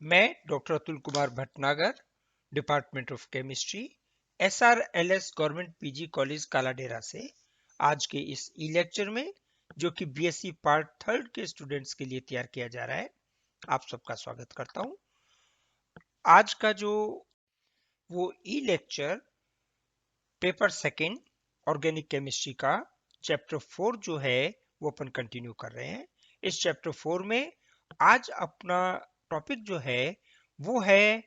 मैं doctor Atul Kumar Bhatnagar, department of chemistry, SRLS government PG college Kaladera से आज के इस ई लेक्चर में, जो कि बीएससी पार्ट थर्ड के स्टूडेंट्स के लिए तैयार किया जा रहा है, आप सबका स्वागत करता हूं। आज का जो वो ई lecture paper second organic chemistry का चैप्टर 4 जो है वो अपन कंटिन्यू कर रहे हैं। इस चैप्टर 4 में आज अपना टॉपिक जो है वो है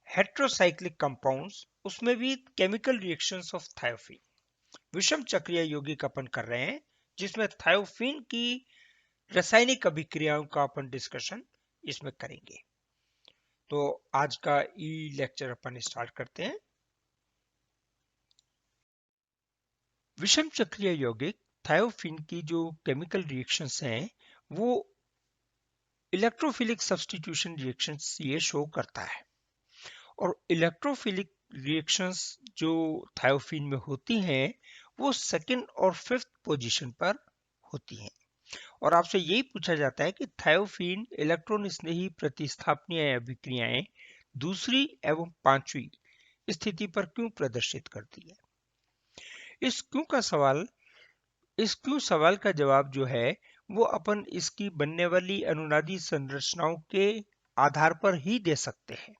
हेट्रोसाइक्लिक कंपाउंड्स, उसमें भी केमिकल रिएक्शंस ऑफ थायोफीन, विषम चक्रीय यौगिक अपन कर रहे हैं, जिसमें थायोफीन की रासायनिक अभिक्रियाओं का अपन डिस्कशन इसमें करेंगे। तो आज का ई लेक्चर अपन स्टार्ट करते हैं। विषम चक्रीय यौगिक थायोफीन की जो केमिकल रिएक्शंस हैं वो इलेक्ट्रोफिलिक सब्स्टिट्यूशन रिएक्शंस ये शो करता है, और इलेक्ट्रोफिलिक रिएक्शंस जो थायोफीन में होती हैं वो सेकंड और फिफ्थ पोजीशन पर होती हैं। और आपसे यही पूछा जाता है कि थायोफीन इलेक्ट्रॉन स्नेही प्रतिस्थापनीय अभिक्रियाएं दूसरी एवं पांचवी स्थिति पर क्यों प्रदर्शित करती है। इस क्यों सवाल का जवाब जो है वो अपन इसकी बनने वाली अनुनादी संरचनाओं के आधार पर ही दे सकते हैं।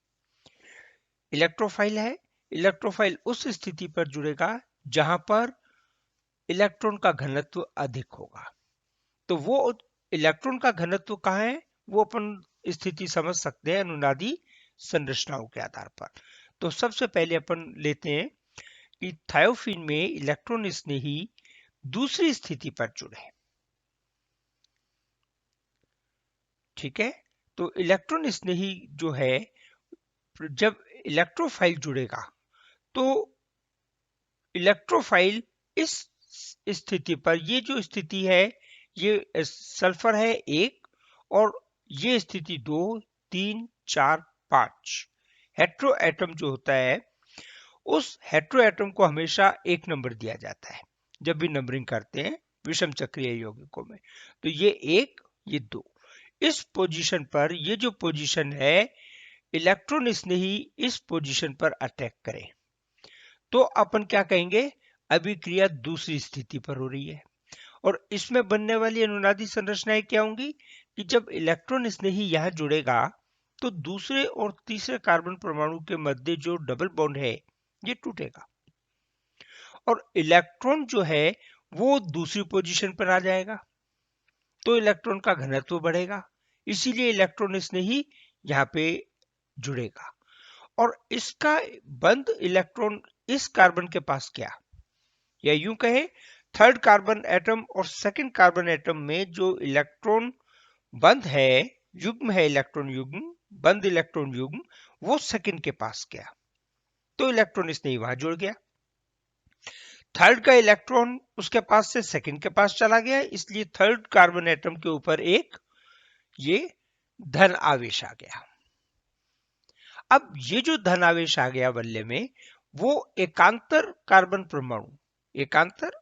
इलेक्ट्रोफाइल है, इलेक्ट्रोफाइल उस स्थिति पर जुड़ेगा जहां पर इलेक्ट्रॉन का घनत्व अधिक होगा। तो वो इलेक्ट्रॉन का घनत्व कहाँ है वो अपन स्थिति समझ सकते हैं अनुनादी संरचनाओं के आधार पर। तो सबसे पहले अपन लेते हैं कि थायोफीन में इलेक्ट्रॉन स्नेही दूसरी स्थिति पर जुड़े। ठीक है, तो इलेक्ट्रॉन स्नेही जो है जब इलेक्ट्रोफाइल जुड़ेगा तो इलेक्ट्रोफाइल इस स्थिति पर, ये जो स्थिति है ये सल्फर है 1 और ये स्थिति 2, 3, 4, 5। हेट्रो एटम जो होता है उस हेट्रो एटम को हमेशा 1 नंबर दिया जाता है जब भी नंबरिंग करते हैं विषम चक्रीय यौगिकों में। तो ये 1, ये 2, इस पोजीशन पर, ये जो पोजीशन है इलेक्ट्रॉन स्नेही इस पोजीशन पर अटैक करे तो अपन क्या कहेंगे, अभिक्रिया दूसरी स्थिति पर हो रही है। और इसमें बनने वाली अनुनादी संरचनाएं क्या होंगी कि जब इलेक्ट्रॉन स्नेही यहां जुड़ेगा तो दूसरे और तीसरे कार्बन परमाणु के मध्य जो डबल बॉन्ड है ये टूटेगा और इलेक्ट्रॉन जो है वो दूसरी पोजीशन पर आ जाएगा, तो इलेक्ट्रॉन का घनत्व बढ़ेगा, इसीलिए इलेक्ट्रॉन स्नेही यहाँ पे जुड़ेगा। और इसका बंद इलेक्ट्रॉन इस कार्बन के पास क्या, या यूं कहें थर्ड कार्बन एटम और सेकंड कार्बन एटम में जो इलेक्ट्रॉन बंद है, युग्म है, इलेक्ट्रॉन युग्म, बंद इलेक्ट्रॉन युग्म, वो सेकंड के पास गया तो इलेक्ट्रॉन इसने वहां जुड़ गया। थर्ड का इलेक्ट्रॉन उसके पास से सेकंड के पास चला गया, इसलिए थर्ड कार्बन एटम के ऊपर एक ये धन आवेश आ गया। अब ये जो धन आवेश आ गया बल्ले में, वो एकांतर कार्बन परमाणु, एकांतर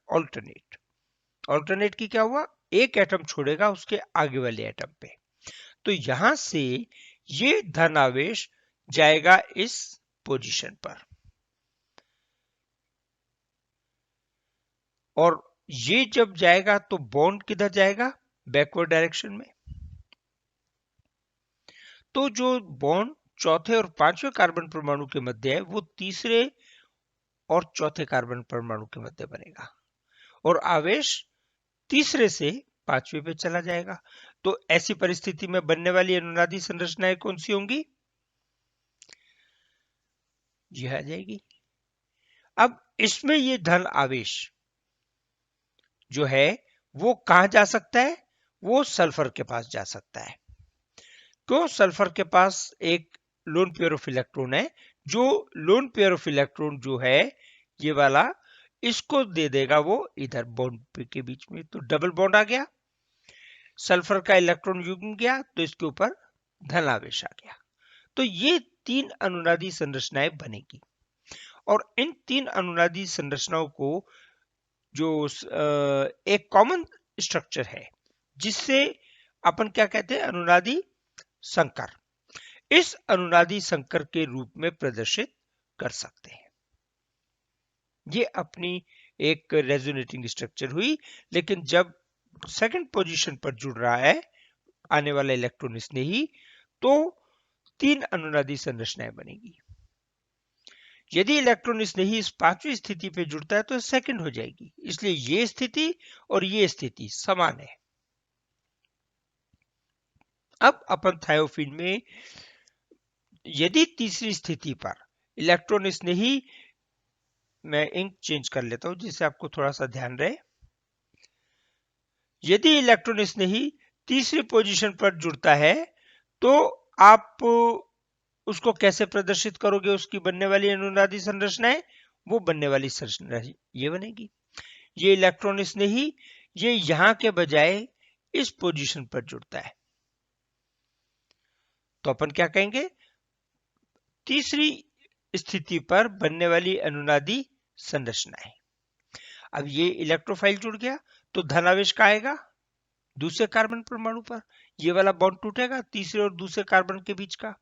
ऑल्टरनेट की क्या हुआ, एक एटम छोड़ेगा उसके आगे वाले एटम पे, तो यहां से ये धन आवेश जाएगा इस पोजीशन पर और ये जब जाएगा तो बॉन्ड किधर जाएगा, बैकवर्ड डायरेक्शन में। तो जो बॉन्ड चौथे और पांचवें कार्बन परमाणु के मध्य है वो तीसरे और चौथे कार्बन परमाणु के मध्य बनेगा और आवेश तीसरे से पांचवें पे चला जाएगा। तो ऐसी परिस्थिति में बनने वाली अनुनादी संरचनाएं कौन सी होंगी, ये आ जाएगी। अब इसमें ये धन आवेश जो है वो कहां जा सकता है, वो सल्फर के पास जा सकता है। क्यों, सल्फर के पास एक लोन पेयर ऑफ इलेक्ट्रॉन है, जो लोन पेयर ऑफ इलेक्ट्रॉन जो है ये वाला इसको दे देगा वो इधर बॉन्ड के बीच में, तो डबल बॉन्ड आ गया, सल्फर का इलेक्ट्रॉन युग्म गया तो इसके ऊपर धन आवेश आ गया। तो ये 3 अनुनादी संरचनाएं बनेगी और इन 3 अनुनादी संरचनाओं को जो एक कॉमन स्ट्रक्चर है जिससे अपन क्या कहते हैं, अनुनादी संकर। इस अनुनादी संकर के रूप में प्रदर्शित कर सकते हैं। ये अपनी एक रेजोनेटिंग स्ट्रक्चर हुई, लेकिन जब सेकंड पोजीशन पर जुड़ रहा है आने वाला इलेक्ट्रॉन स्नेही, तो 3 अनुनादी संरचनाएं बनेगी। यदि इलेक्ट्रॉन स्नेही इस 5वीं स्थिति पे जुड़ता है तो सेकंड हो जाएगी, इसलिए ये स्थिति और ये स्थिति समान है। अब अपन थायोफीन में यदि तीसरी स्थिति पर इलेक्ट्रॉन स्नेही, मैं इंक चेंज कर लेता हूं जिससे आपको थोड़ा सा ध्यान रहे, यदि इलेक्ट्रॉन स्नेही तीसरी पोजीशन पर जुड़ता है तो आप उसको कैसे प्रदर्शित करोगे? उसकी बनने वाली अनुनादी संरचनाएं, वो बनने वाली संरचना ये बनेगी। ये इलेक्ट्रॉन स्नेही ये यहां के बजाय इस पोजीशन पर जुड़ता है, तो अपन क्या कहेंगे? तीसरी स्थिति पर बनने वाली अनुनादी संरचनाएं। अब ये इलेक्ट्रोफाइल जुड़ गया तो धनावेश का आएगा दूसरे कार्बन परमाणु पर, ये वाला बॉन्ड टूटेगा तीसरे और दूसरे कार्बन के बीच का,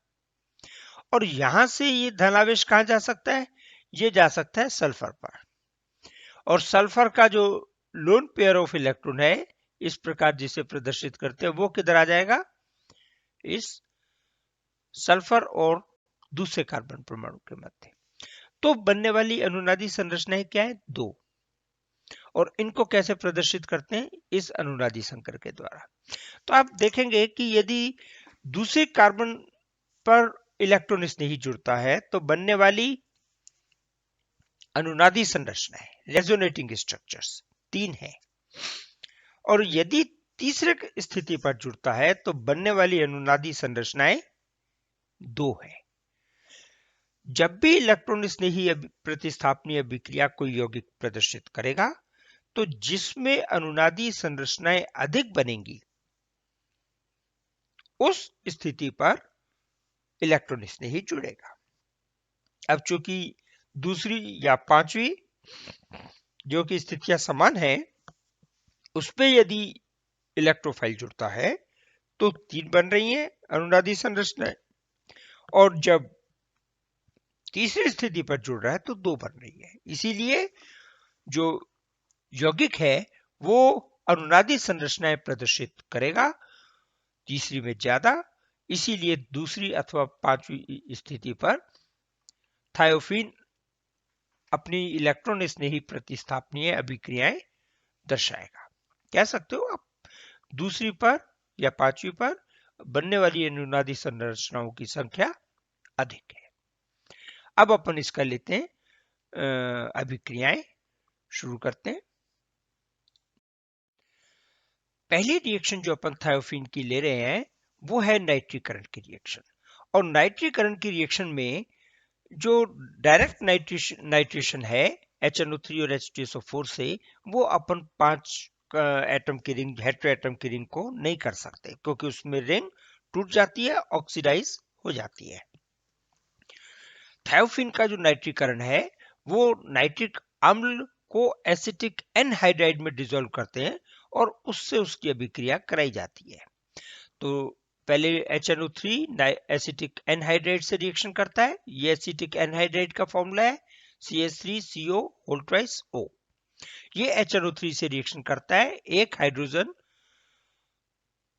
और यहां से ये धनावेश कहां जा सकता है? ये जा सकता है सल्फर पर, और सल्फर का जो लोन पेयर ऑफ इलेक्ट्रॉन है इस प्रकार जिसे प्रदर्शित करते हैं वो किधर आ जाएगा? इस सल्फर और दूसरे कार्बन परमाणु के मध्य। तो बनने वाली अनुनादी संरचनाएं क्या है? 2, और इनको कैसे प्रदर्शित करते हैं? इस अनुनादी संकर के द्वारा। तो आप देखेंगे कि यदि दूसरे कार्बन पर इलेक्ट्रॉन स्नेही जुड़ता है तो बनने वाली अनुनादी संरचनाएं रेजोनेटिंग स्ट्रक्चर्स 3 है, और यदि तीसरे स्थिति पर जुड़ता है तो बनने वाली अनुनादी संरचनाएं 2 है। जब भी इलेक्ट्रॉन स्नेही प्रतिस्थापनीय अभिक्रिया कोई यौगिक प्रदर्शित करेगा तो जिसमें अनुनादी संरचनाएं अधिक बनेंगी उस स्थिति पर इलेक्ट्रॉन स्नेही जुड़ेगा। अब चूंकि दूसरी या 5वीं जो कि स्थितियां समान है उस पे यदि इलेक्ट्रोफाइल जुड़ता है तो 3 बन रही हैं अनुनादी संरचनाएं, और जब तीसरी स्थिति पर जुड़ रहा है तो 2 बन रही है। इसीलिए जो यौगिक है वो अनुनादी संरचनाएं प्रदर्शित करेगा तीसरी में ज्यादा, इसीलिए दूसरी अथवा 5वीं स्थिति पर थायोफीन अपनी इलेक्ट्रॉन स्नेही प्रतिस्थापनीय अभिक्रियाएं दर्शाएगा। कह सकते हो आप दूसरी पर या 5वीं पर बनने वाली अनुनादी संरचनाओं की संख्या अधिक है। अब अपन इसका लेते हैं अभिक्रियाएं शुरू करते हैं। पहली रिएक्शन जो अपन थायोफीन की ले रहे हैं वो है नाइट्रीकरण की रिएक्शन, और नाइट्रीकरण की रिएक्शन में जो डायरेक्ट नाइट्रेशन है HNO3 और H2SO4 से, वो अपन 5 एटम की रिंग हेटेरो एटम की रिंग को नहीं कर सकते क्योंकि उसमें रिंग टूट जाती है, ऑक्सीडाइज हो जाती है। थायोफीन का जो नाइट्रीकरण है वो नाइट्रिक अम्ल को एसिटिक एनहाइड्राइड में डिसॉल्व करते हैं और उससे उसकी अभिक्रिया कराई जाती है। तो पहले HNO3 एसिटिक एनहाइड्राइड से रिएक्शन करता है, ये एसिटिक एनहाइड्राइड का फॉर्मूला है CH3CO2O। ये HNO3 से रिएक्शन करता है, एक हाइड्रोजन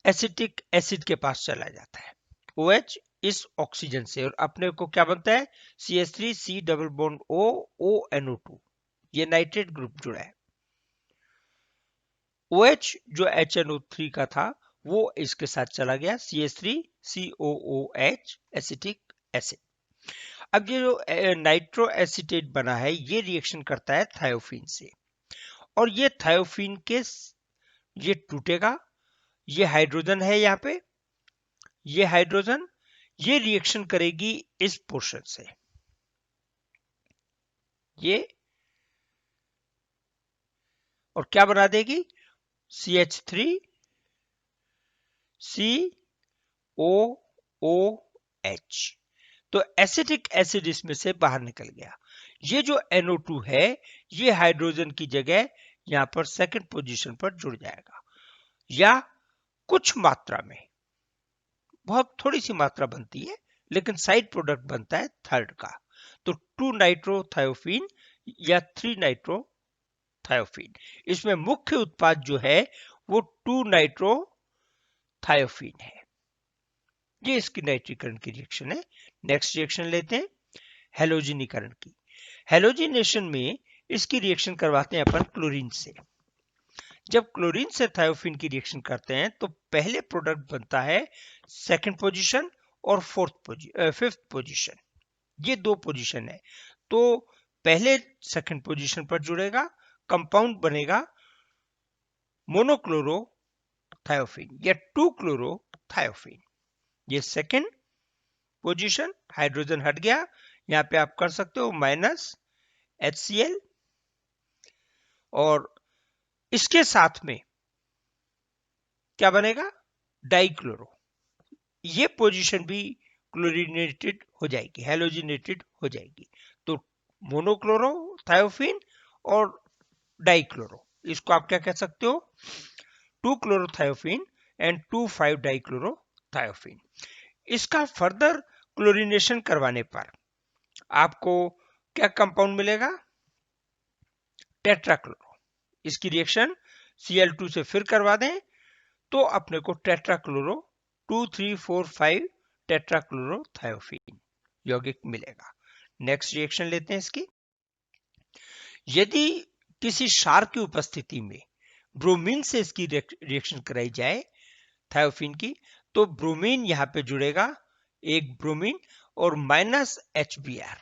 एसिटिक एसिड के पास चला जाता है OH इस ऑक्सीजन से, और अपने को क्या बनता है CH3C double bond O ONO2, ये नाइट्रेट ग्रुप जुड़ा है। OH जो HNO3 का था वो इसके साथ चला गया CH3COOH एसिटिक एसिड। अब ये जो नाइट्रो एसिटेट बना है ये रिएक्शन करता है थायोफीन से, और ये थायोफीन के ये टूटेगा, ये हाइड्रोजन है यहाँ पे, ये हाइड्रोजन ये रिएक्शन करेगी इस पोर्शन से, ये और क्या बना देगी CH3COOH। तो एसिटिक एसिड इसमें से बाहर निकल गया। ये जो NO2 है ये हाइड्रोजन की जगह यहां पर सेकंड पोजीशन पर जुड़ जाएगा, या कुछ मात्रा में, बहुत थोड़ी सी मात्रा बनती है लेकिन साइड प्रोडक्ट बनता है थर्ड का। तो 2 नाइट्रोथायोफीन या 3 नाइट्रोथायोफीन। इसमें मुख्य उत्पाद जो है वो 2 नाइट्रोथायोफीन है। ये इसकी नाइट्रीकरण की रिएक्शन है। नेक्स्ट रिएक्शन लेते हैं हेलोजिनीकरण की। हेलोजिनेशन में इसकी रिएक्शन करवाते हैं अपन क्लोरीन से। जब क्लोरीन से थायोफीन की रिएक्शन करते हैं तो पहले प्रोडक्ट बनता है सेकंड पोजीशन और फिफ्थ पोजीशन। ये दो पोजीशन है। तो पहले सेकंड पोजीशन पर जुड़ेगा, कंपाउंड बनेगा मोनोक्लोरोथायोफीन या 2 क्लोरोथायोफीन। ये सेकंड पोजीशन, हाइड्रोजन हट गया, यहां पे आप कर सकते हो -HCl और इसके साथ में क्या बनेगा, डाइक्लोरो। ये पोजीशन भी क्लोरीनेटेड हो जाएगी, हेलोजिनेटेड हो जाएगी। तो मोनोक्लोरोथायोफीन और डाइक्लोरो, इसको आप क्या कह सकते हो, 2 क्लोरोथायोफीन एंड 2,5 डाइक्लोरोथायोफीन। इसका फर्दर क्लोरीनेशन करवाने पर आपको क्या कंपाउंड मिलेगा, टेट्राक्लोरो। इसकी रिएक्शन Cl2 से फिर करवा दें तो अपने को टेट्राक्लोरो 2,3,4,5 टेट्राक्लोरोथायोफीन यौगिक मिलेगा। नेक्स्ट रिएक्शन लेते हैं इसकी। यदि किसी क्षार की उपस्थिति में ब्रोमीन से इसकी रिएक्शन कराई जाए थायोफीन की, तो ब्रोमीन यहां पे जुड़ेगा, एक ब्रोमीन और -HBr,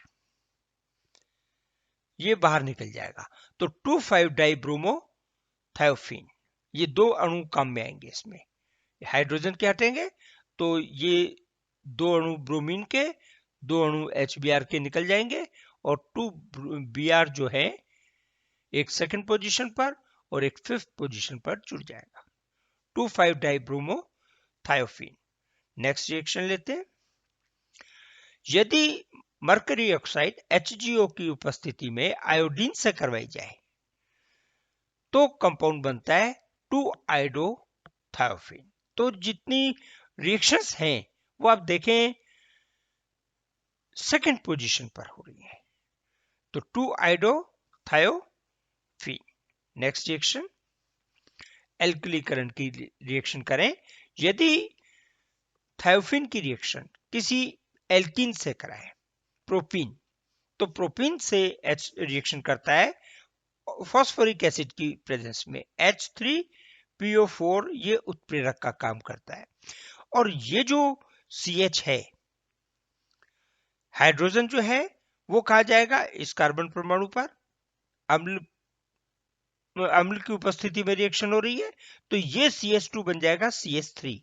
ये बाहर निकल जाएगा। तो 2,5 डाइब्रोमो थायोफीन, ये दो अणु काम में आएंगे। इसमें हाइड्रोजन के हटेंगे तो ये दो अणु ब्रोमीन के, दो अणु HBr के निकल जाएंगे और 2Br जो है एक सेकंड पोजीशन पर और एक फिफ्थ पोजीशन पर जुड़ जाएगा, 2,5 डाइब्रोमो थायोफीन। नेक्स्ट रिएक्शन लेते हैं। यदि मरकरी ऑक्साइड HgO की उपस्थिति में आयोडीन से करवाई जाए तो कंपाउंड बनता है 2-आइडोथायोफीन। तो जितनी रिएक्शंस हैं वो आप देखें सेकंड पोजीशन पर हो रही है, तो 2-आइडोथायोफीन। नेक्स्ट रिएक्शन एल्किलीकरण की रिएक्शन करें। यदि थायोफीन की रिएक्शन किसी एल्कीन से कराएं, प्रोपीन, तो प्रोपीन से रिएक्शन करता है फॉस्फोरिक एसिड की प्रेजेंस में H3PO4, ये उत्प्रेरक का काम करता है। और ये जो CH है, हाइड्रोजन जो है वो कहा जाएगा इस कार्बन परमाणु पर, अम्ल की उपस्थिति में रिएक्शन हो रही है तो ये CH2 बन जाएगा CH3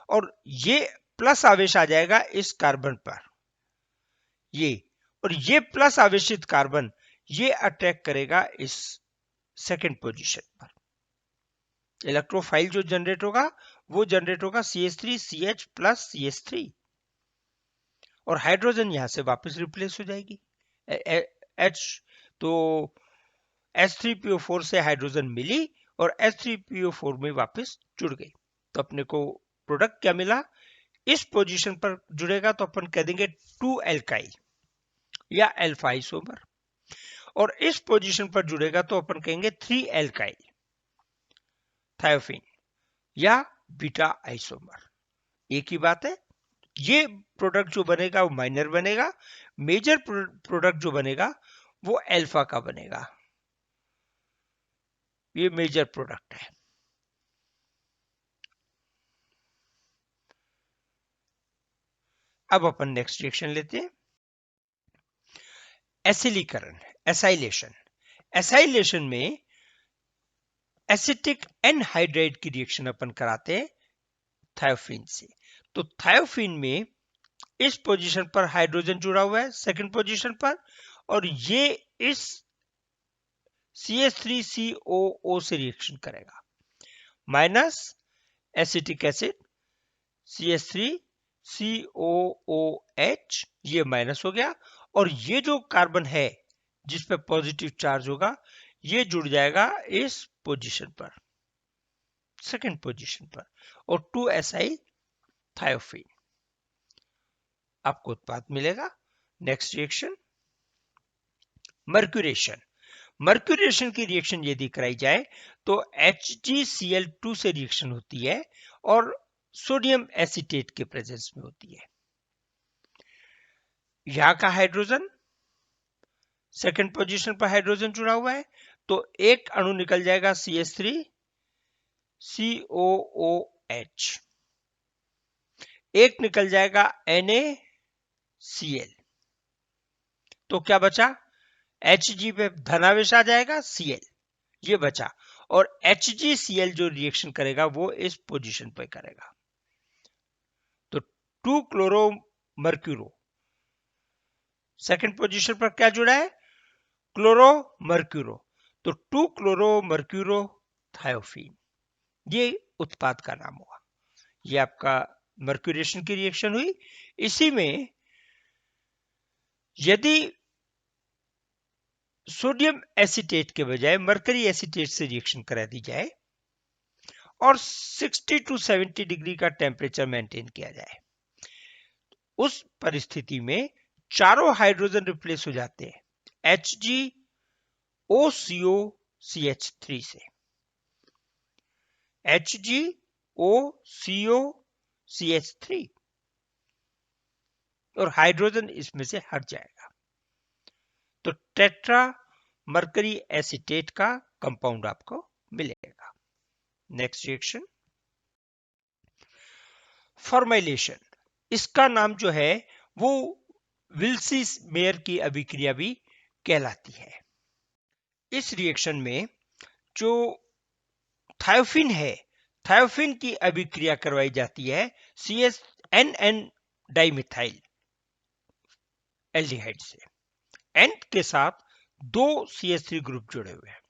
और ये प्लस आवेश आ जाएगा इस कार्बन पर, ये, और ये प्लस आवेशित कार्बन ये अटैक करेगा इस सेकंड पोजीशन पर। इलेक्ट्रोफाइल जो जनरेट होगा वो जनरेट होगा CH3CH प्लस CH3 और हाइड्रोजन यहां से वापस रिप्लेस हो जाएगी H। तो H3PO4 से हाइड्रोजन मिली और H3PO4 में वापस जुड़ गई। तो अपने को प्रोडक्ट क्या मिला, इस पोजीशन पर जुड़ेगा तो अपन कह देंगे 2 एल्काइल या अल्फा आइसोमर, और इस पोजीशन पर जुड़ेगा तो अपन कहेंगे 3 एल्काइल थायोफीन या बीटा आइसोमर। एक ही बात है। ये प्रोडक्ट जो बनेगा वो माइनर बनेगा, मेजर प्रोडक्ट जो बनेगा वो अल्फा का बनेगा, ये मेजर प्रोडक्ट है। अब अपन नेक्स्ट रिएक्शन लेते हैं एसिलीकरण, एसाइलेशन। एसाइलेशन में एसिटिक एनहाइड्राइड की रिएक्शन अपन कराते हैं थायोफीन से। तो थायोफीन में इस पोजीशन पर हाइड्रोजन जुड़ा हुआ है सेकंड पोजीशन पर, और ये इस CH3COO से रिएक्शन करेगा, माइनस एसिटिक एसिड CH3COOH, ये माइनस हो गया, और ये जो कार्बन है जिस पे पॉजिटिव चार्ज होगा ये जुड़ जाएगा इस पोजीशन पर, सेकंड पोजीशन पर, और 2 एसाइल थायोफीन। आपको उत्पाद मिलेगा। Next reaction mercuration. मर्क्यूरेशन की रिएक्शन यदि कराई जाए तो HgCl2 से रिएक्शन होती है और सोडियम एसीटेट के प्रेजेंस में होती है। यहां का हाइड्रोजन सेकंड पोजीशन पर हाइड्रोजन जुड़ा हुआ है, तो एक अणु निकल जाएगा CH3 COOH, एक निकल जाएगा NaCl, तो क्या बचा? Hg पे धनावेश आ जाएगा, Cl ये बचा, और HgCl जो रिएक्शन करेगा वो इस पोजीशन पे करेगा। तो 2 क्लोरो मर्क्यूरो सेकंड पोजीशन पर क्या जुड़ा है? क्लोरो मर्क्यूरो, तो 2 क्लोरो मर्क्यूरो थायोफीन, ये उत्पाद का नाम हुआ। ये आपका मर्क्यूरेशन की रिएक्शन हुई। इसी में यदि सोडियम एसीटेट के बजाय मरकरी एसीटेट से रिएक्शन करा दी जाए और 60 टू 70 डिग्री का टेम्परेचर मेंटेन किया जाए, उस परिस्थिति में चारों हाइड्रोजन रिप्लेस हो जाते हैं HgOCOCH3 से। HgOCOCH3 और हाइड्रोजन इसमें से हट जाएगा, तो टेट्रा मरकरी एसीटेट का कंपाउंड आपको मिलेगा। Next reaction formylation. इसका नाम जो है वो विल्सी मेयर की अभिक्रिया भी कहलाती है। इस रिएक्शन में जो थायोफिन है, थायोफिन की अभिक्रिया करवाई जाती है CH-NN डाइमिथाइल एल्डिहाइड से। N के साथ 2 CH3 ग्रुप जुड़े हुए हैं।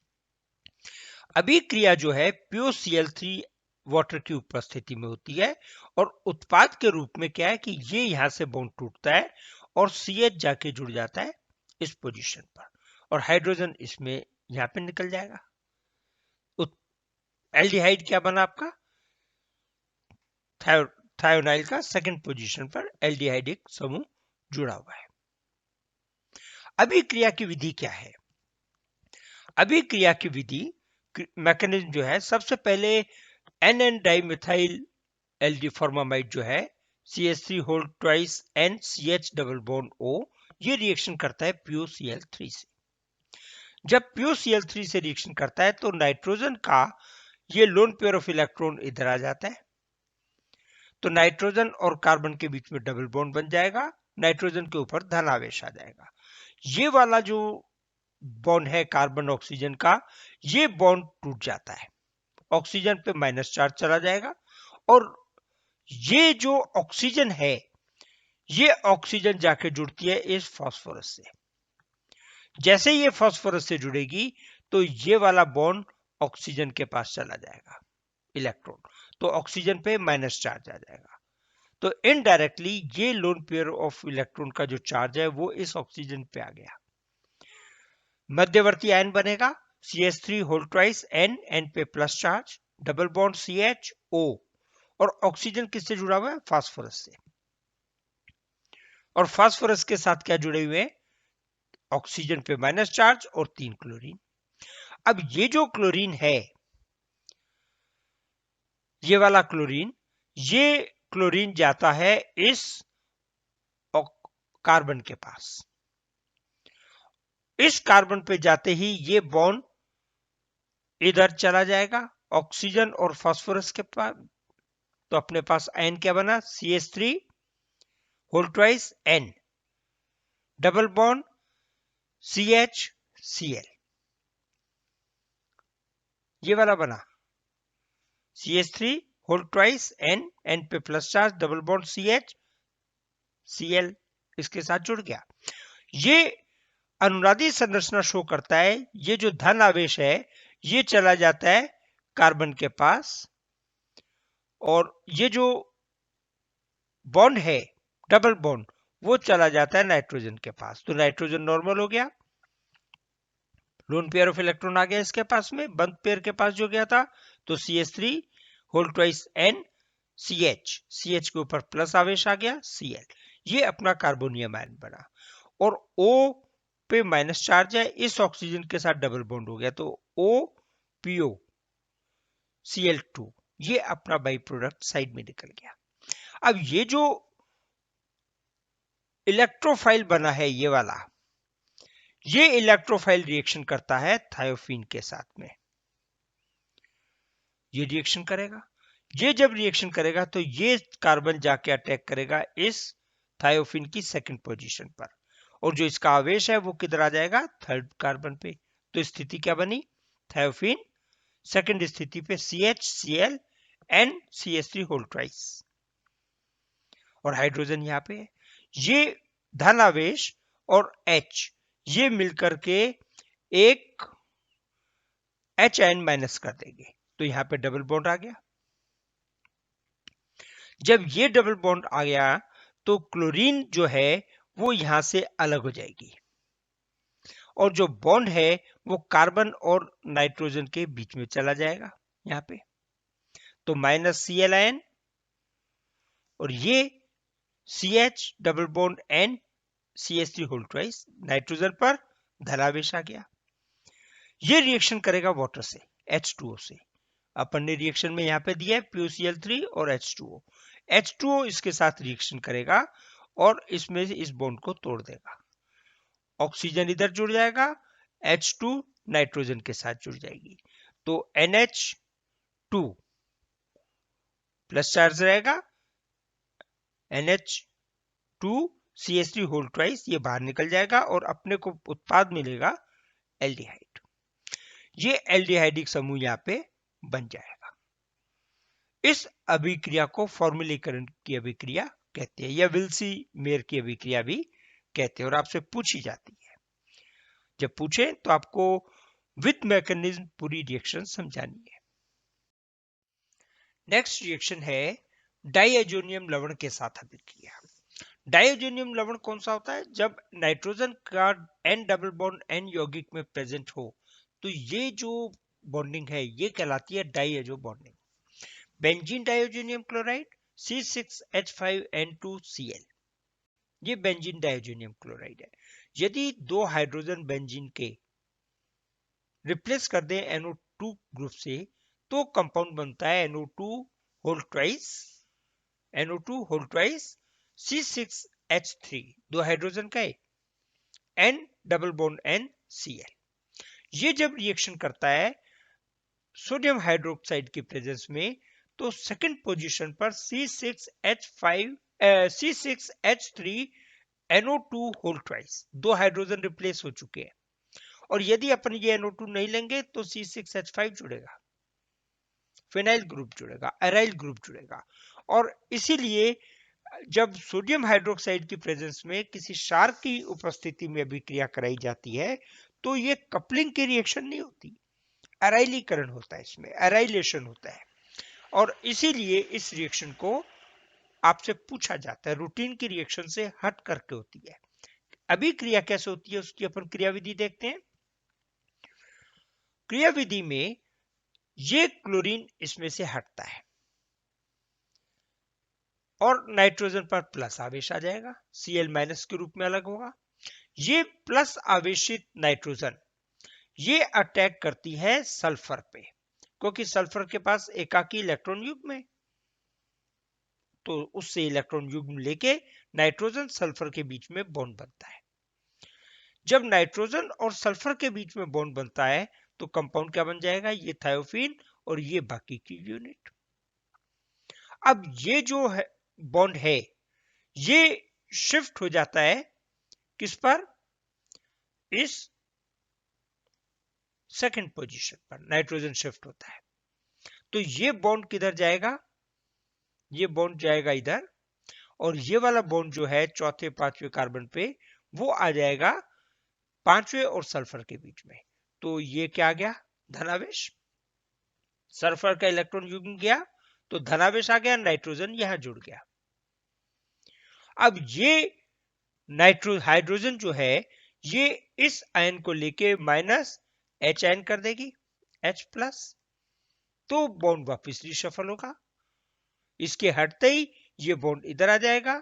अभिक्रिया जो है PuCl3 वाटर की उपस्थिति में होती है और उत्पाद के रूप में क्या है कि ये यहां से बॉन्ड टूटता है और CH जाके जुड़ जाता है इस पोजीशन पर, और हाइड्रोजन इसमें यहां पे निकल जाएगा। एल्डिहाइड क्या बना आपका? थायोनाइल का सेकंड पोजीशन पर एल्डिहाइड एक समूह जुड़ा हुआ है। अभिक्रिया की विधि क्या है? अभिक्रिया की विधि मैकेनिज्म जो है, सबसे पहले NN डाइमिथाइल एल्डी फॉर्मामाइड जो है CH3 whole twice NCH double bond O, ये रिएक्शन करता है PuCl3 से। जब PuCl3 से रिएक्शन करता है तो नाइट्रोजन का ये लोन पेयर ऑफ इलेक्ट्रॉन इधर आ जाता है, तो नाइट्रोजन और कार्बन के बीच में डबल बॉन्ड बन जाएगा, नाइट्रोजन के ऊपर धनावेश आ जाएगा। ये वाला जो बॉन्ड है कार्बन ऑक्सीजन का, ये बॉन्ड टूट जाता है, ऑक्सीजन पे माइनस चार्ज चला जाएगा, और ये जो ऑक्सीजन है ये ऑक्सीजन जाके जुड़ती है इस फास्फोरस से। जैसे ये फास्फोरस से जुड़ेगी तो ये वाला बॉन्ड ऑक्सीजन के पास चला जाएगा, इलेक्ट्रॉन, तो ऑक्सीजन पे माइनस चार्ज आ जाएगा, तो इनडायरेक्टली ये लोन पेयर ऑफ इलेक्ट्रॉन का जो चार्ज है वो इस ऑक्सीजन पे आ गया। मध्यवर्ती आयन बनेगा CH3 होल ट्वाइस N पे plus charge, double bond CH O, और ऑक्सीजन किससे जुड़ा हुआ है? फास्फोरस से। और फास्फोरस के साथ क्या जुड़े हुए हैं? ऑक्सीजन पे माइनस चार्ज और 3 क्लोरीन। अब ये जो क्लोरीन है, ये वाला क्लोरीन, ये क्लोरीन जाता है इस कार्बन के पास। इस कार्बन पे जाते ही ये बॉन्ड इधर चला जाएगा ऑक्सीजन और फास्फोरस के पास, तो अपने पास आयन क्या बना? CH3 whole twice N double bond CH ये वाला बना CH3 होल ट्वाइस N पे plus charge, double bond CH इसके साथ जुड़ गया। ये अनुनादी संरचना शो करता है, ये जो धन आवेश है ये चला जाता है कार्बन के पास, और ये जो बॉन्ड है डबल बॉन्ड वो चला जाता है नाइट्रोजन के पास, तो नाइट्रोजन नॉर्मल हो गया, लोन पेयर ऑफ इलेक्ट्रॉन आ गया इसके पास में, बंद पेयर के पास जो गया था, तो CH3 whole twice N CH के ऊपर प्लस आवेश आ गया Cl। ये अपना कार्बोनियम आयन बना, और O पे माइनस चार्ज है, इस ऑक्सीजन के साथ डबल बॉन्ड हो गया, तो OPO Cl2, ये अपना बाई प्रोडक्ट साइड में निकल गया। अब ये जो इलेक्ट्रोफाइल बना है ये वाला, ये इलेक्ट्रोफाइल रिएक्शन करता है थायोफीन के साथ में, ये रिएक्शन करेगा। ये जब रिएक्शन करेगा तो ये कार्बन जाके अटैक करेगा इस थायोफीन की सेकंड पोजीशन पर, और जो इसका आवेश है वो किधर आ जाएगा, थर्ड कार्बन पे। तो स्थिति क्या बनी, थायोफीन सेकंड स्थिति पे CH Cl N CH3 whole twice, और हाइड्रोजन यहाँ पे है। ये धन आवेश और H ये मिलकर के एक H आयन माइनस कर देंगे, तो यहां पे डबल बॉन्ड आ गया। जब ये डबल बॉन्ड आ गया तो क्लोरीन जो है वो यहां से अलग हो जाएगी, और जो बॉन्ड है वो कार्बन और नाइट्रोजन के बीच में चला जाएगा यहां पे, तो माइनस Cl आयन, और ये CH double bond N CH3 whole twice, nitrogen पर धनावेश आ गया। ये रिएक्शन करेगा वाटर से, H2O से। अपन ने रिएक्शन में यहां पे दिया है PuCl3 और H2O। H2O इसके साथ रिएक्शन करेगा और इसमें से इस बॉन्ड को तोड़ देगा, ऑक्सीजन इधर जुड़ जाएगा, H2 नाइट्रोजन के साथ जुड़ जाएगी, तो NH2 प्लस चार्ज रहेगा, NH2 CH3 होल ट्वाइस ये बाहर निकल जाएगा, और अपने को उत्पाद मिलेगा एल्डिहाइड। ये एल्डिहाइडिक समूह यहाँ पे बन जाएगा। इस अभिक्रिया को फॉर्मुलीकरण की अभिक्रिया कहते हैं, या विल्सी मेयर की अभिक्रिया भी कहते हैं, और आपसे पूछी जाती है। जब पूछे तो आपको विद मैकेनिज्म पूरी रिएक्शन समझानी है। नेक्स्ट रिएक्शन है डाइएजोनियम लवण के साथ अभिक्रिया। डाइएजोनियम लवण कौन सा होता है, जब नाइट्रोजन का N डबल बॉन्ड N यौगिक में प्रेजेंट हो तो ये जो बॉन्डिंग है ये कहलाती है diazo bonding. Benzene diazonium chloride C6H5N2Cl, ये बेंजीन डाइएजोनियम क्लोराइड है। यदि दो हाइड्रोजन बेंजीन के रिप्लेस कर दें NO2 ग्रुप से तो कंपाउंड बनता है NO2 होल ट्वाइस C6H3, दो हाइड्रोजन का N double bond N Cl। ये जब रिएक्शन करता है सोडियम हाइड्रोक्साइड की प्रेजेंस में तो सेकंड पोजीशन पर C6H3NO2 होल ट्वाइस, दो हाइड्रोजन रिप्लेस हो चुके हैं, और यदि अपन ये NO2 नहीं लेंगे तो C6H5 जुड़ेगा, फिनाइल ग्रुप जुड़ेगा, एराइल ग्रुप जुड़ेगा, और इसीलिए जब सोडियम हाइड्रोक्साइड की प्रेजेंस में किसी क्षार की उपस्थिति में अभिक्रिया कराई जाती है तो ये कपलिंग की रिएक्शन नहीं होती, एराइलीकरण होता है, इसमें एराइलेशन होता है, और इसीलिए इस रिएक्शन को आपसे पूछा जाता है, रूटीन की रिएक्शन से हट करके होती है। अभिक्रिया कैसे होती है उसकी अपन क्रियाविधि देखते हैं। क्रियाविधि में ये क्लोरीन इसमें से हटता है और नाइट्रोजन पर प्लस आवेश आ जाएगा, Cl माइनस के रूप में अलग होगा। ये प्लस आवेशित नाइट्रोजन ये अटैक करती है सल्फर पे, क्योंकि सल्फर के पास एकाकी इलेक्ट्रॉन युग्म है, तो उससे इलेक्ट्रॉन युग्म लेके नाइट्रोजन सल्फर के बीच में बॉन्ड बनता है। जब नाइट्रोजन और सल्फर के बीच में बॉन्ड बनता है तो कंपाउंड क्या बन जाएगा, ये थायोफीन और ये बाकी की यूनिट। अब ये जो है बॉन्ड है ये शिफ्ट हो जाता है किस पर, इस सेकंड पोजीशन पर नाइट्रोजन शिफ्ट होता है, तो ये बॉन्ड किधर जाएगा, ये बॉन्ड जाएगा इधर, और ये वाला बॉन्ड जो है चौथे पांचवें कार्बन पे वो आ जाएगा पांचवें और सल्फर के बीच में, तो ये क्या आ गया, धनावेश, सल्फर का इलेक्ट्रॉन युग्म गया तो धनावेश आ गया, नाइट्रोजन यहां जुड़ गया। अब ये हाइड्रोजन जो है ये इस आयन को लेके माइनस H आयन कर देगी, H प्लस, तो बॉन्ड वापिस रिशफल होगा, इसके हटते ही ये बॉन्ड इधर आ जाएगा,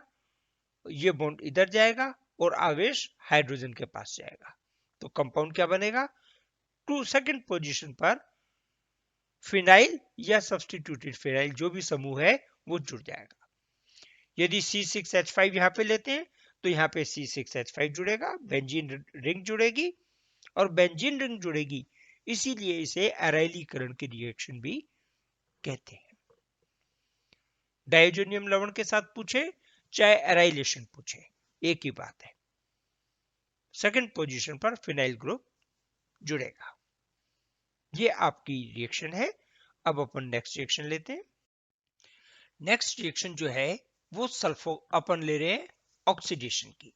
ये बॉन्ड इधर जाएगा और आवेश हाइड्रोजन के पास जाएगा। तो कंपाउंड क्या बनेगा? टू सेकंड पोजीशन पर फिनाइल या सब्स्टिट्यूटेड फिनाइल जो भी समूह है वो जुड़ जाएगा। यदि C6H5 यहाँ पे लेते हैं तो यहाँ पे C6H5 जुड़ेगा, बेंजीन रिंग जुड़ेगी और बेंजीन रिंग जुड़ेगी, इसीलिए इसे एराइलीकरण की रिएक्शन भी कहते हैं। डायजोनियम लवण के साथ पूछे चाहे एराइलेशन पूछे, एक ही बात है, सेकंड पोजीशन पर फिनाइल ग्रुप जुड़ेगा। ये आपकी रिएक्शन है। अब अपन नेक्स्ट रिएक्शन लेते हैं। नेक्स्ट रिएक्शन जो है वो अपन ले रहे हैं ऑक्सीडेशन की।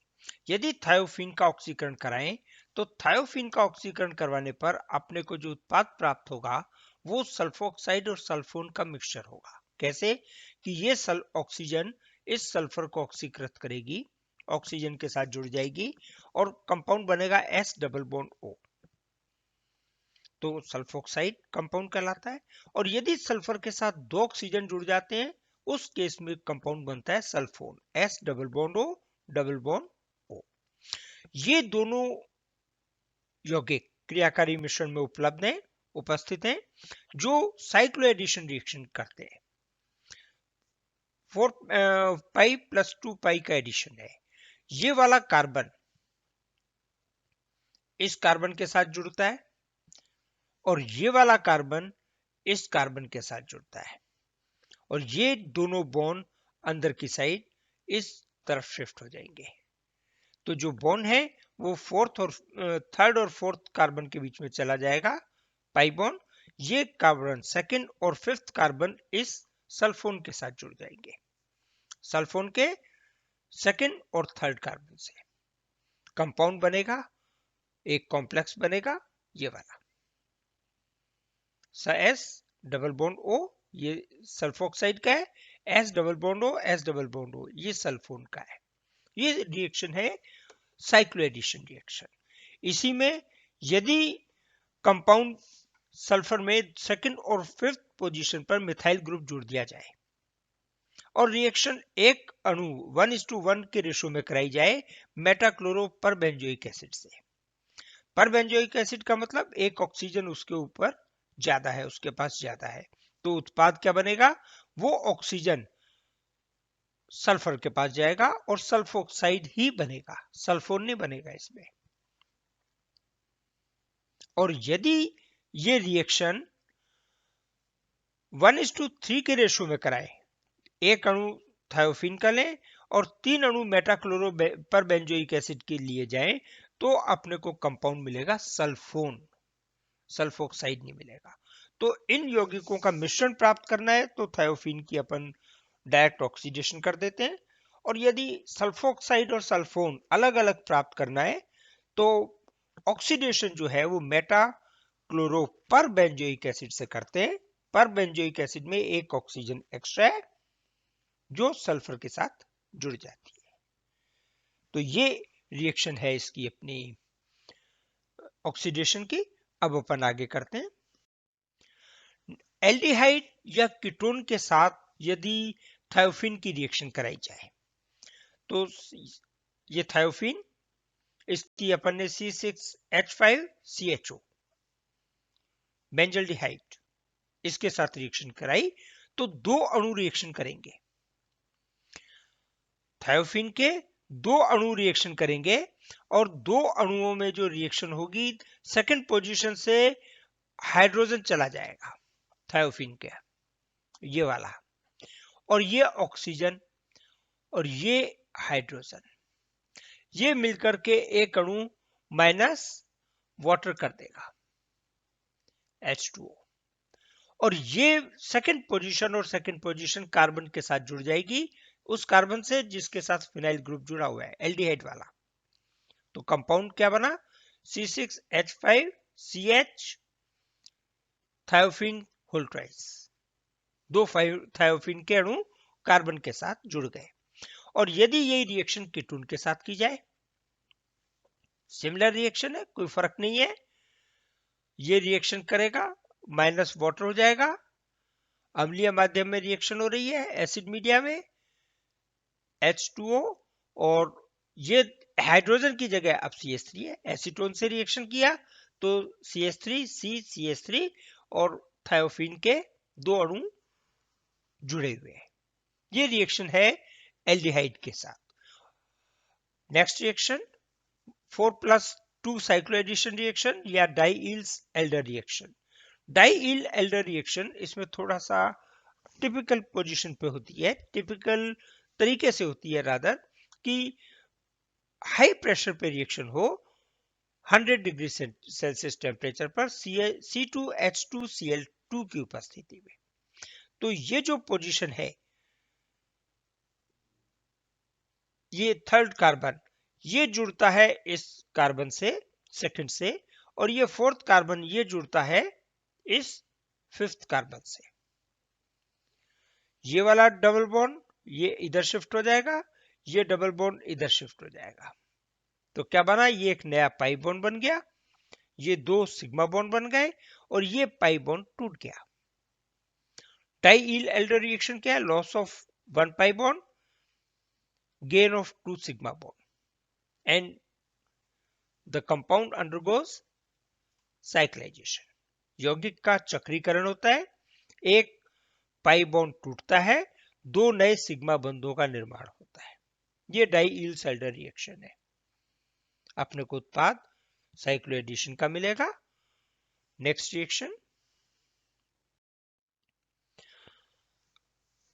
यदि थायोफीन का ऑक्सीकरण कराएं तो थायोफीन का ऑक्सीकरण करवाने पर अपने को जो उत्पाद प्राप्त होगा वो सल्फोक्साइड और सल्फोन का मिक्सचर होगा। कैसे? कि ये ऑक्सीजन इस सल्फर को ऑक्सीकृत करेगी, ऑक्सीजन के साथ जुड़ जाएगी और कंपाउंड बनेगा S डबल बॉन्ड O, तो सल्फोक्साइड कंपाउंड कहलाता है। और यदि सल्फर के साथ दो ऑक्सीजन जुड़ जाते हैं उस केस में कंपाउंड बनता है sulphone, S double bond O double bond O। ये दोनों यौगिक क्रियाकारी मिश्रण में उपस्थित हैं जो साइक्लोएडिशन रिएक्शन करते हैं। 4 पाई प्लस 2 पाई का एडिशन है। ये वाला कार्बन इस कार्बन के साथ जुड़ता है और ये वाला कार्बन इस कार्बन के साथ जुड़ता है और ये दोनों बॉन्ड अंदर की साइड इस तरफ शिफ्ट हो जाएंगे। तो जो बॉन्ड है वो थर्ड और फोर्थ कार्बन के बीच में चला जाएगा, पाई बॉन्ड। ये कार्बन सेकंड और फिफ्थ कार्बन इस सल्फोन के साथ जुड़ जाएंगे, सल्फोन के सेकंड और थर्ड कार्बन से कंपाउंड बनेगा, एक कॉम्प्लेक्स बनेगा ये वाला S डबल बॉन्ड O, ये सल्फोक्साइड का है, S double bond O S double bond O ये सल्फोन का है। ये रिएक्शन है साइक्लोएडिशन रिएक्शन। इसी में यदि कंपाउंड सल्फर में सेकंड और फिफ्थ पोजीशन पर मिथाइल ग्रुप जुड़ दिया जाए और रिएक्शन एक अणु 1:1 के रेशो में कराई जाए मेटाक्लोरो परबेंजोइक एसिड से। परबेंजोइक एसिड का मतलब एक ऑक्सीजन उसके ऊपर ज्यादा है, उसके पास ज्यादा है, तो उत्पाद क्या बनेगा? वो ऑक्सीजन सल्फर के पास जाएगा और सल्फोक्साइड ही बनेगा, सल्फोन नहीं बनेगा इसमें। और यदि ये रिएक्शन 1:3 के रेशो में कराए, एक अणु थायोफीन का लें और 3 अणु मेटाक्लोरो परबेंजोइक एसिड के लिए जाएं, तो अपने को कंपाउंड मिलेगा सल्फोन, सल्फोक्साइड नहीं मिलेगा। तो इन यौगिकों का मिश्रण प्राप्त करना है तो थायोफीन की अपन डायरेक्ट ऑक्सीडेशन कर देते हैं, और यदि सल्फोक्साइड और सल्फोन अलग अलग प्राप्त करना है तो ऑक्सीडेशन जो है वो मेटा क्लोरो परबेंजोइक एसिड से करते हैं। परबेंजोइक एसिड में एक ऑक्सीजन एक्स्ट्रा है जो सल्फर के साथ जुड़ जाती है। तो ये रिएक्शन है इसकी अपनी ऑक्सीडेशन की। अब अपन आगे करते हैं। एल्डिहाइड या कीटोन के साथ यदि थायोफीन की रिएक्शन कराई जाए तो ये थायोफीन, इसकी अपन ने C6H5CHO बेंजल्डिहाइड इसके साथ रिएक्शन कराई तो दो अणु रिएक्शन करेंगे, थायोफीन के दो अणु रिएक्शन करेंगे और दो अणुओं में जो रिएक्शन होगी सेकंड पोजीशन से हाइड्रोजन चला जाएगा थायोफीन के, ये वाला, और ये ऑक्सीजन और ये हाइड्रोजन, ये मिलकर के एक अणु माइनस वाटर कर देगा H2O, और ये सेकंड पोजीशन और सेकंड पोजीशन कार्बन के साथ जुड़ जाएगी, उस कार्बन से जिसके साथ फिनाइल ग्रुप जुड़ा हुआ है एल्डिहाइड वाला। तो कंपाउंड क्या बना? C6H5CH थायोफीन होल ट्वाइस, दो थायोफीन के अणु कार्बन के साथ जुड़ गए। और यदि यही रिएक्शन कीटोन के साथ की जाए, सिमिलर रिएक्शन है, कोई फर्क नहीं है, ये रिएक्शन करेगा, माइनस वाटर हो जाएगा, अम्लीय माध्यम में रिएक्शन हो रही है एसिड मीडिया में H2O और ये हाइड्रोजन की जगह अब CH3 है। एसीटोन से रिएक्शन किया तो CH3 CH3 और थायोफीन के दो अणु जुड़े हुए हैं। ये रिएक्शन है एल्डिहाइड के साथ। नेक्स्ट रिएक्शन 4+2 साइक्लोएडिशन रिएक्शन या डाइईल्स एल्डर रिएक्शन। डाइईल एल्डर रिएक्शन इसमें थोड़ा सा टिपिकल पोजीशन पे होती है, टिपिकल तरीके से होती है रादर, कि हाई प्रेशर पे रिएक्शन हो 100 डिग्री सेल्सियस टेम्परेचर पर C2H2Cl2 की उपस्थिति में। तो ये जो पोजीशन है, ये थर्ड कार्बन ये जुड़ता है इस कार्बन से, सेकंड से, और ये फोर्थ कार्बन ये जुड़ता है इस फिफ्थ कार्बन से। ये वाला डबल बॉन्ड ये इधर शिफ्ट हो जाएगा, ये डबल बॉन्ड इधर शिफ्ट हो जाएगा। तो क्या बना, ये एक नया पाई बॉन्ड बन गया, ये दो सिग्मा बॉन्ड बन गए और ये पाई बॉन्ड टूट गया। डाइईल एल्डर रिएक्शन क्या है, loss of one pi bond, gain of 2 sigma bond, and the compound undergoes cyclization. यौगिक का चक्रीकरण होता है, एक पाई बॉन्ड टूटता है, दो नए सिग्मा बंधों का निर्माण होता है। ये डाइईल एल्डर रिएक्शन है। अपने को उत्पाद साइक्लोएडिशन का मिलेगा। नेक्स्ट रिएक्शन,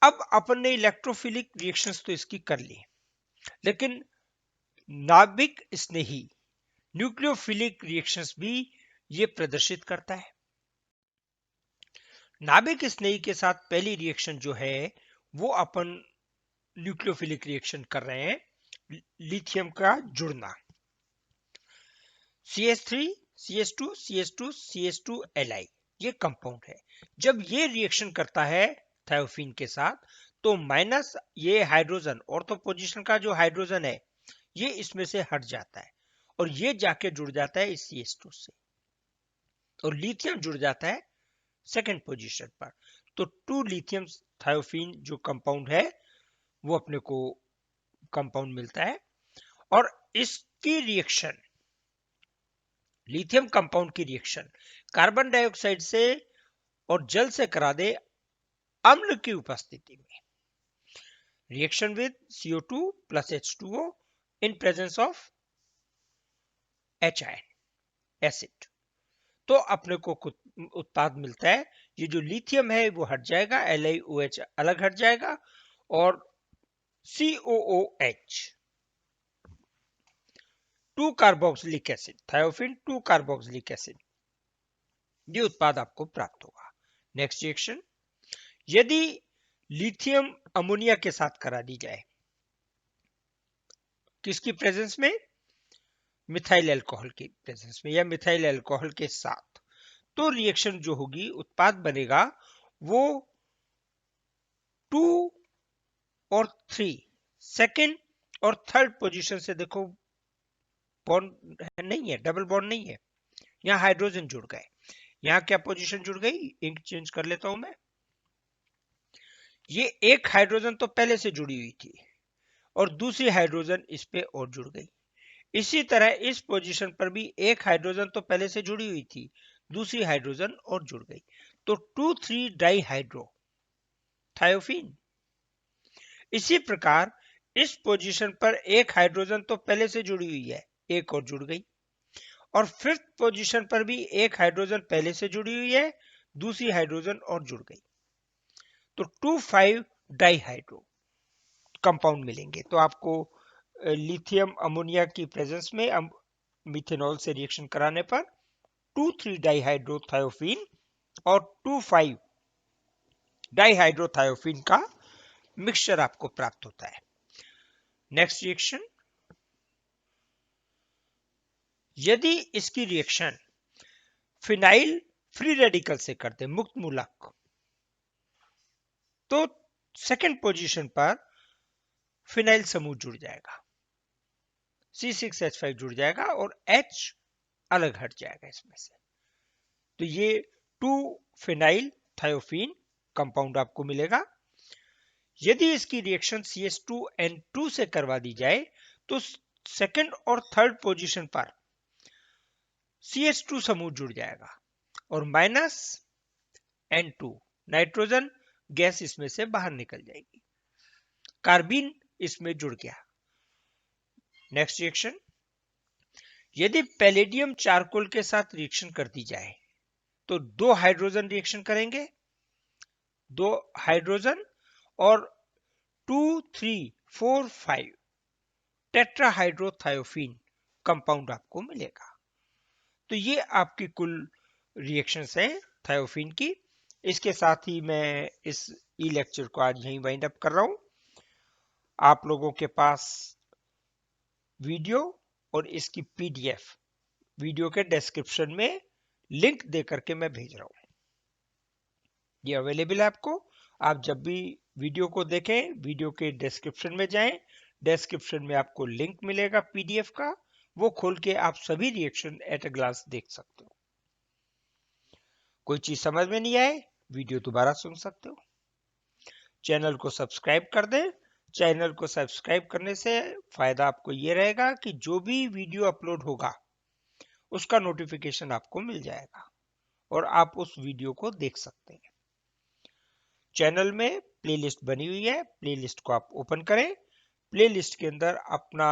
अब अपन ने इलेक्ट्रोफिलिक रिएक्शंस तो इसकी कर ली, लेकिन नाभिक स्नेही न्यूक्लियोफिलिक रिएक्शंस भी ये प्रदर्शित करता है। नाभिक स्नेही के साथ पहली रिएक्शन जो है वो अपन न्यूक्लियोफिलिक रिएक्शन कर रहे हैं, लिथियम का जुड़ना, CH3 CH2 CH2 CH2 Li, ये कंपाउंड है। जब ये रिएक्शन करता है थायोफीन के साथ तो माइनस ये हाइड्रोजन, ऑर्थो पोजीशन का जो हाइड्रोजन है ये इसमें से हट जाता है और ये जाके जुड़ जाता है इस CH2 से, और लिथियम जुड़ जाता है सेकेंड पोजीशन पर। तो 2 लिथियम थायोफीन जो कंपाउंड है वो अपने को कंपाउंड मिलता है, और इसकी रिएक्शन, लिथियम कंपाउंड की रिएक्शन कार्बन डाइऑक्साइड से और जल से करा दे अम्ल की उपस्थिति में, reaction with CO2 plus H2O in presence of H ion acid. तो अपने को उत्पाद मिलता है, ये जो लिथियम है वो हट जाएगा, LiOH अलग हट जाएगा, और COOH 2 carboxylic acid, thiophene 2 carboxylic acid, ये उत्पाद आपको प्राप्त होगा। नेक्स्ट रिएक्शन, यदि लिथियम अमोनिया के साथ करा दी जाए, किसकी प्रेजेंस में, मिथाइल अल्कोहल की प्रेजेंस में या मिथाइल अल्कोहल के साथ, तो रिएक्शन जो होगी, उत्पाद बनेगा वो 2 और 3 सेकेंड और थर्ड पोजीशन से, देखो बॉन्ड नहीं है, डबल बॉन्ड नहीं है, यहां हाइड्रोजन जुड़ गए। यहां क्या पोजीशन जुड़ गई, इंक चेंज कर लेता हूं मैं, ये एक हाइड्रोजन तो पहले से जुड़ी हुई थी और दूसरी हाइड्रोजन इस पे और जुड़ गई। इसी तरह इस पोजीशन पर भी एक हाइड्रोजन तो पहले से जुड़ी हुई थी, दूसरी हाइड्रोजन और जुड़ गई, तो 2,3 डाइहाइड्रो थायोफीन। इसी प्रकार इस पोजीशन पर एक हाइड्रोजन तो पहले से जुड़ी हुई है, एक और जुड़ गई, और फिफ्थ पोजीशन पर भी एक हाइड्रोजन पहले से जुड़ी हुई है, दूसरी हाइड्रोजन और जुड़ गई, तो 2,5 डाइहाइड्रो कंपाउंड मिलेंगे। तो आपको लिथियम अमोनिया की प्रेजेंस में मिथेनॉल से रिएक्शन कराने पर 2,3 डाइहाइड्रोथायोफीन और 2,5 डाइहाइड्रोथायोफीन का मिक्सचर आपको प्राप्त होता है। नेक्स्ट रिएक्शन, यदि इसकी रिएक्शन फिनाइल फ्री रेडिकल से करते, मुक्त मूलक, तो सेकेंड पोजीशन पर फिनाइल समूह जुड़ जाएगा, C6H5 जुड़ जाएगा और H अलग हट जाएगा इसमें से, तो ये 2 फिनाइल थायोफीन कंपाउंड आपको मिलेगा। यदि इसकी रिएक्शन CH2N2 से करवा दी जाए तो सेकंड और थर्ड पोजीशन पर CH2 समूह जुड़ जाएगा और -N2 नाइट्रोजन गैस इसमें से बाहर निकल जाएगी। कार्बीन इसमें जुड़ गया। नेक्स्ट रिएक्शन, यदि पैलेडियम चारकोल के साथ रिएक्शन कर दी जाए तो 2 हाइड्रोजन रिएक्शन करेंगे, 2 हाइड्रोजन और 2, 3, 4, 5 टेट्राहाइड्रोथायोफीन कंपाउंड आपको मिलेगा। तो ये आपकी कुल रिएक्शंस हैं थायोफीन की। इसके साथ ही मैं इस ई लेक्चर को आज यहीं वाइंड अप कर रहा हूं। आप लोगों के पास वीडियो और इसकी PDF वीडियो के डिस्क्रिप्शन में लिंक दे करके मैं भेज रहा हूं। ये अवेलेबल है आपको। आप जब भी वीडियो को देखें, वीडियो के डिस्क्रिप्शन में जाएं, डिस्क्रिप्शन में आपको लिंक मिलेगा PDF का, वो खोल के आप सभी रिएक्शन एट अ ग्लांस देख सकते हो। कोई चीज समझ में नहीं आए, वीडियो दोबारा सुन सकते हो। चैनल को सब्सक्राइब कर दें। चैनल को सब्सक्राइब करने से फायदा आपको ये रहेगा कि जो भी वीडियो अपलोड होगा उसका नोटिफिकेशन आपको मिल जाएगा और आप उस वीडियो को देख सकते हैं। चैनल में प्लेलिस्ट बनी हुई है, प्लेलिस्ट को आप ओपन करें। प्लेलिस्ट के अंदर अपना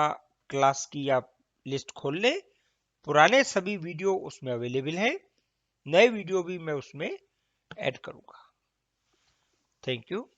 क्लास की आप लिस्ट खोल लें। पुराने सभी वीडियो उसमें अवेलेबल है, नए वीडियो भी मैं उसमें ऐड करूंगा। Thank you.